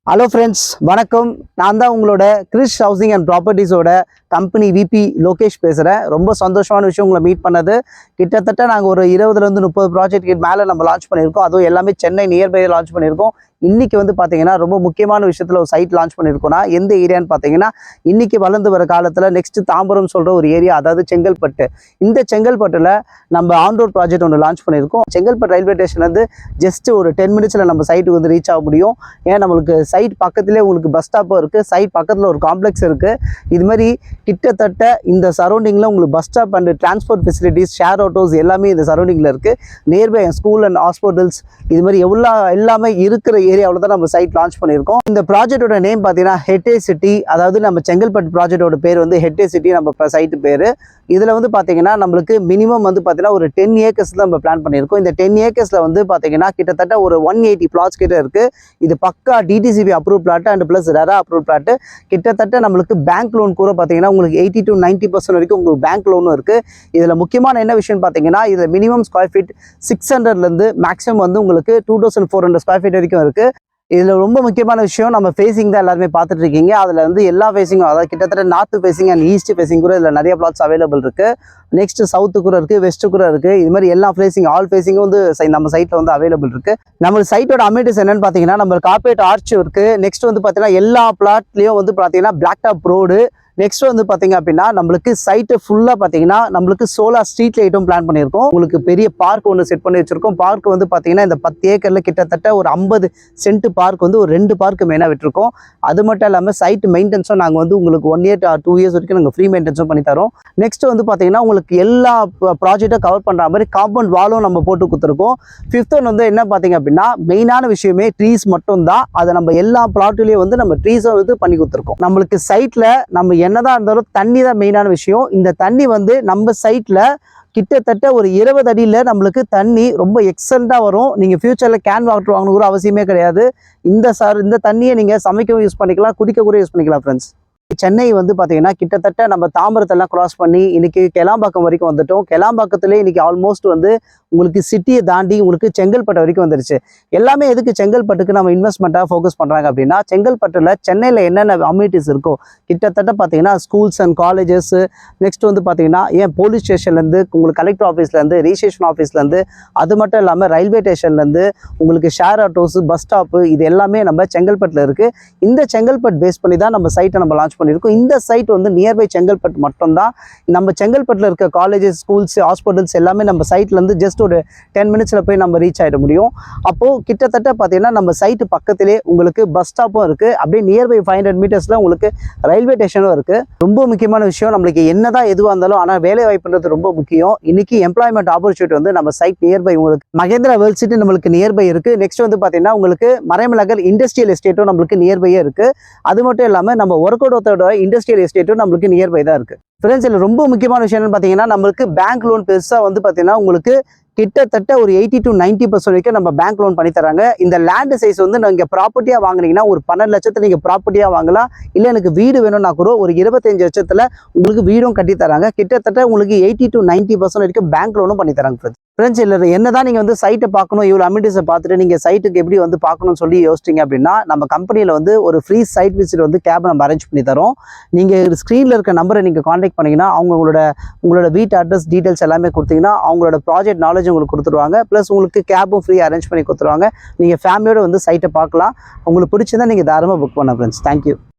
Hello friends, வணக்கம். நான் தான் உங்களோட கிறிஸ் ஹவுசிங் அண்ட் ப்ராப்பர்ட்டிஸோட கம்பெனி விபி லோகேஷ் பேசுகிறேன். ரொம்ப சந்தோஷமான விஷயம் உங்களை மீட் பண்ணது. கிட்டத்தட்ட நாங்கள் ஒரு 20லேருந்து 30 ப்ராஜெக்ட் மேலே நம்ம லான்ச் பண்ணியிருக்கோம். அதுவும் எல்லாமே சென்னை நியர்பை லான்ச் பண்ணியிருக்கோம். இன்றைக்கி வந்து பார்த்தீங்கன்னா ரொம்ப முக்கியமான விஷயத்தில் ஒரு சைட் லான்ச் பண்ணியிருக்கோம்னா எந்த ஏரியான்னு பார்த்தீங்கன்னா, இன்றைக்கி வளர்ந்து வர காலத்தில் நெக்ஸ்ட்டு தாம்பரம் சொல்கிற ஒரு ஏரியா, அதாவது செங்கல்பட்டு. இந்த செங்கல்பட்டில் நம்ம ஆன் ரோட் ப்ராஜெக்ட் ஒன்று லான்ச் பண்ணியிருக்கோம். செங்கல்பட்டு ரயில்வே ஸ்டேஷன்லேருந்து ஜஸ்ட்டு ஒரு 10 மினிட்ஸில் நம்ம சைட்டுக்கு வந்து ரீச் ஆக முடியும். ஏன் நம்மளுக்கு சைட் பக்கத்துலேயே உங்களுக்கு பஸ் ஸ்டாப்பும் இருக்குது, சைட் பக்கத்தில் ஒரு காம்ப்ளெக்ஸ் இருக்குது. இது மாதிரி கிட்டத்தட்ட இந்த சரௌண்டிங்கில் உங்களுக்கு bus stop and transport facilities, share autos எல்லாமே இந்த சரௌண்டிங்கில் இருக்குது. நியர்பை ஸ்கூல் அண்ட் ஹாஸ்பிட்டல்ஸ் இது மாதிரி எல்லாமே இருக்கிற ஏரியாவில் தான் நம்ம சைட் லான்ச் பண்ணியிருக்கோம். இந்த ப்ராஜெக்டோட நேம் பார்த்தீங்கன்னா ஹெரிடேஜ் சிட்டி. அதாவது நம்ம செங்கல்பட்டு ப்ராஜெக்டோட பேர் வந்து ஹெரிடேஜ் சிட்டி, நம்ம சைட்டு பேர். இதில் வந்து பார்த்தீங்கன்னா நம்மளுக்கு மினிமம் வந்து பார்த்தீங்கன்னா ஒரு 10 ஏக்கர்ஸ் தான் நம்ம பிளான் பண்ணியிருக்கோம். இந்த 10 ஏக்கர்ஸில் வந்து பார்த்தீங்கன்னா கிட்டத்தட்ட ஒரு 180 பிளாட்ஸ் கிட்ட இருக்குது. இது பக்கா DTCP approve plot and plus RERA approve plot. கிட்டத்தட்ட நம்மளுக்கு பேங்க் லோன் கூட பார்த்தீங்கன்னா உங்களுக்கு 80 to 90% வரைக்கும் உங்களுக்கு பேங்க் லோனும் இருக்குது. இதில் முக்கியமான என்ன விஷயம்னு பார்த்தீங்கன்னா, இதில் மினிமம் ஸ்கொயர் ஃபீட் 600லேருந்து மேக்ஸிமம் வந்து உங்களுக்கு 2400 ஸ்கொயர் ஃபீட் வரைக்கும் இருக்குது. இதில் ரொம்ப முக்கியமான விஷயம், நம்ம ஃபேஸிங் தான் எல்லாருமே பார்த்துட்டு இருக்கீங்க. அதில் வந்து எல்லா ஃபேஸிங்கும், அதாவது கிட்டத்தட்ட north facing and east facing கூட இதில் நிறைய பிளாட்ஸ் அவைலபிள் இருக்குது. நெக்ஸ்ட் சவுத்து கூட இருக்குது, வெஸ்ட்டு கூட இருக்குது. இது மாதிரி எல்லா ஃபேஸிங் ஆல் ஃபேஸிங்கும் வந்து நம்ம சைட்டில் வந்து அவைலபிள் இருக்குது. நம்ம சைட்டோட அம்யூனிட்டிஸ் என்னென்னு பார்த்தீங்கன்னா, நம்ம கார்பரேட் ஆர்ச் இருக்குது. நெக்ஸ்ட் வந்து பார்த்தீங்கன்னா எல்லா பிளாட்லேயும் வந்து பார்த்தீங்கன்னா பிளாக் டாப் ரோடு. நெக்ஸ்ட் வந்து பார்த்தீங்க அப்படின்னா நம்மளுக்கு சைட்டு ஃபுல்லாக பார்த்தீங்கன்னா நம்மளுக்கு சோலார் ஸ்ட்ரீட் லைட்டும் பிளான் பண்ணியிருக்கோம். உங்களுக்கு பெரிய பார்க் ஒன்று செட் பண்ணி வச்சிருக்கோம். பார்க் வந்து பார்த்தீங்கன்னா இந்த 10 ஏக்கரில் கிட்டத்தட்ட ஒரு 50 சென்ட் பார்க் வந்து ஒரு 2 பார்க்கு மெயினாக விட்டுருக்கோம். அது மட்டும் இல்லாமல் சைட் மெயின்டெனன்ஸும் நாங்கள் வந்து உங்களுக்கு 1 year to 2 years வரைக்கும் நாங்கள் ஃப்ரீ மெயின்டெனன்ஸும் பண்ணி தரோம். நெக்ஸ்ட் வந்து பார்த்தீங்கன்னா உங்களுக்கு எல்லா ப்ராஜெக்டும் கவர் பண்ணுற மாதிரி காம்பவுண்ட் வாலும் நம்ம போட்டு கொடுத்துருக்கோம். 5th ஒன் வந்து என்ன பார்த்தீங்க அப்படின்னா, மெயினான விஷயமே ட்ரீஸ் மட்டும் தான். அதை நம்ம எல்லா பிளாட்லேயும் வந்து நம்ம ட்ரீஸை வந்து பண்ணி கொடுத்துருக்கோம். நம்மளுக்கு சைட்டில் நம்ம என்னதான் இருந்தாலும் தண்ணி தான் மெயினான விஷயம். இந்த தண்ணி வந்து நம்ம சைட்ல கிட்டத்தட்ட ஒரு 20 அடியில் நம்மளுக்கு தண்ணி ரொம்ப எக்ஸலண்டாக வரும். நீங்கள் ஃபியூச்சரில் கேன் வாட்டர் வாங்கணும் கூட அவசியமே கிடையாது. இந்த தண்ணியை நீங்கள் சமைக்கவும் யூஸ் பண்ணிக்கலாம், குடிக்க கூட யூஸ் பண்ணிக்கலாம் ஃப்ரெண்ட்ஸ். சென்னை வந்து பார்த்தீங்கன்னா கிட்டத்தட்ட நம்ம தாம்பரத்தெல்லாம் கிராஸ் பண்ணி இன்னைக்கு கெலாம்பாக்கம் வரைக்கும் வந்துட்டோம். கெலாம்பாக்கத்துலேயே இன்னைக்கு ஆல்மோஸ்ட் வந்து உங்களுக்கு சிட்டியை தாண்டி உங்களுக்கு செங்கல்பட்டு வரைக்கும் வந்துருச்சு. எல்லாமே எதுக்கு செங்கல்பட்டுக்கு நம்ம இன்வெஸ்ட்மெண்ட்டாக ஃபோக்கஸ் பண்ணுறாங்க அப்படின்னா, செங்கல்பட்டில் சென்னையில் என்னென்ன அம்யூனிட்டிஸ் இருக்கோ கிட்டத்தட்ட பார்த்தீங்கன்னா ஸ்கூல்ஸ் அண்ட் காலேஜஸ், நெக்ஸ்ட் வந்து பார்த்தீங்கன்னா ஏன் போலீஸ் ஸ்டேஷன்லேருந்து உங்களுக்கு கலெக்டர் ஆஃபீஸ்லேருந்து ரிஜிஸ்ட்ரேஷன் ஆஃபீஸ்லேருந்து, அது மட்டும் இல்லாமல் ரயில்வே ஸ்டேஷன்லேருந்து உங்களுக்கு ஷேர் ஆட்டோஸ், பஸ் ஸ்டாப்பு, இது எல்லாமே நம்ம செங்கல்பட்டில் இருக்குது. இந்த செங்கல்பட்டு பேஸ் பண்ணி தான் நம்ம சைட்டை நம்ம லான்ச் பண்ணியிருக்கோம். இந்த சைட் வந்து நியர்பை செங்கல்பட்டு மட்டும்தான். நம்ம செங்கல்பட்டில் இருக்க காலேஜஸ், ஸ்கூல்ஸ், ஹாஸ்பிட்டல்ஸ் எல்லாமே நம்ம சைட்லேருந்து ஜஸ்ட் ஒரு 10 மினிட்ஸில் போய் நம்ம ரீச் ஆகிட முடியும். அப்போது கிட்டத்தட்ட பார்த்தீங்கன்னா நம்ம சைட்டு பக்கத்திலே உங்களுக்கு பஸ் ஸ்டாப்பும் இருக்குது. அப்படியே நியர்பை 500 மீட்டர்ஸில் உங்களுக்கு ரயில்வே ஸ்டேஷனும் இருக்குது. ரொம்ப முக்கியமான விஷயம், நம்மளுக்கு என்னதான் எதுவாக இருந்தாலும் ஆனால் வேலை வாய்ப்புன்றது ரொம்ப முக்கியம். இன்னைக்கு எம்ப்ளாய்மெண்ட் ஆப்பர்ச்சுனிட்டி வந்து நம்ம சைட் நியர்பை உங்களுக்கு மகேந்திரா வேர்ல்ட் சிட்டி நம்மளுக்கு நியர்பை இருக்குது. நெக்ஸ்ட் வந்து பார்த்தீங்கன்னா உங்களுக்கு மறைமலகர் இண்டஸ்ட்ரியல் எஸ்டேட்டும் நம்மளுக்கு நியர்பையே இருக்குது. அது மட்டும் இல்லாமல் நம்ம ஒர்க்கோட இண்டஸ்ட்ரியல் எஸ்டேட்டும் நம்மளுக்கு நியர்பை தான் இருக்குது. ஃப்ரெண்ட்ஸ், இதில் ரொம்ப முக்கியமான விஷயம் என்னன்னு பார்த்தீங்கன்னா, நம்மளுக்கு பேங்க் லோன் பெருசாக வந்து பார்த்தீங்கன்னா உங்களுக்கு கிட்டத்தட்ட ஒரு 80 to 90% வரைக்கும் நம்ம பேங்க் லோன் பண்ணி தராங்க. இந்த லேண்ட் சைஸ் வந்து நீங்கள் ப்ராப்பர்ட்டியாக வாங்கினீங்கன்னா ஒரு 12 லட்சத்தில் நீங்கள் ப்ராப்பர்ட்டியாக வாங்கலாம். இல்லை எனக்கு வீடு வேணும்னா கூட ஒரு 25 லட்சத்தில் உங்களுக்கு வீடும் கட்டி தராங்க. கிட்டத்தட்ட உங்களுக்கு 80 to 90% வரைக்கும் பேங்க் லோனும் பண்ணி தராங்க. ஃப்ரெண்ட்ஸ், இல்லை என்னதான் நீங்கள் வந்து சைட்டை பார்க்கணும், இவ்வளோ அம்யூனிட்டிஸை பார்த்துட்டு நீங்கள் சைட்டுக்கு எப்படி வந்து பார்க்கணும்னு சொல்லி யோசிச்சிங்க அப்படின்னா, நம்ம கம்பெனியில் வந்து ஒரு ஃப்ரீ சைட் விசிட் வந்து கேப் நம்ம அரேஞ்ச் பண்ணி தரோம். நீங்கள் ஸ்க்ரீனில் இருக்க நம்பரை நீங்கள் காண்டாக்ட் பண்ணிங்கன்னா உங்களோட வீட்டு அட்ரஸ் டீட்டெயில்ஸ் எல்லாமே கொடுத்தீங்கன்னா அவங்களோட ப்ராஜெக்ட் நாலேஜ் உங்களுக்கு கொடுத்துருவாங்க. ப்ளஸ் உங்களுக்கு கேபும் ஃப்ரீ அரேஞ்ச் பண்ணி கொடுத்துருவாங்க. நீங்கள் ஃபேமிலியோடு வந்து சைட்டை பார்க்கலாம். உங்களுக்கு பிடிச்சிருந்தா நீங்கள் தாராளமாக புக் பண்ண ஃப்ரெண்ட்ஸ். தேங்க்யூ.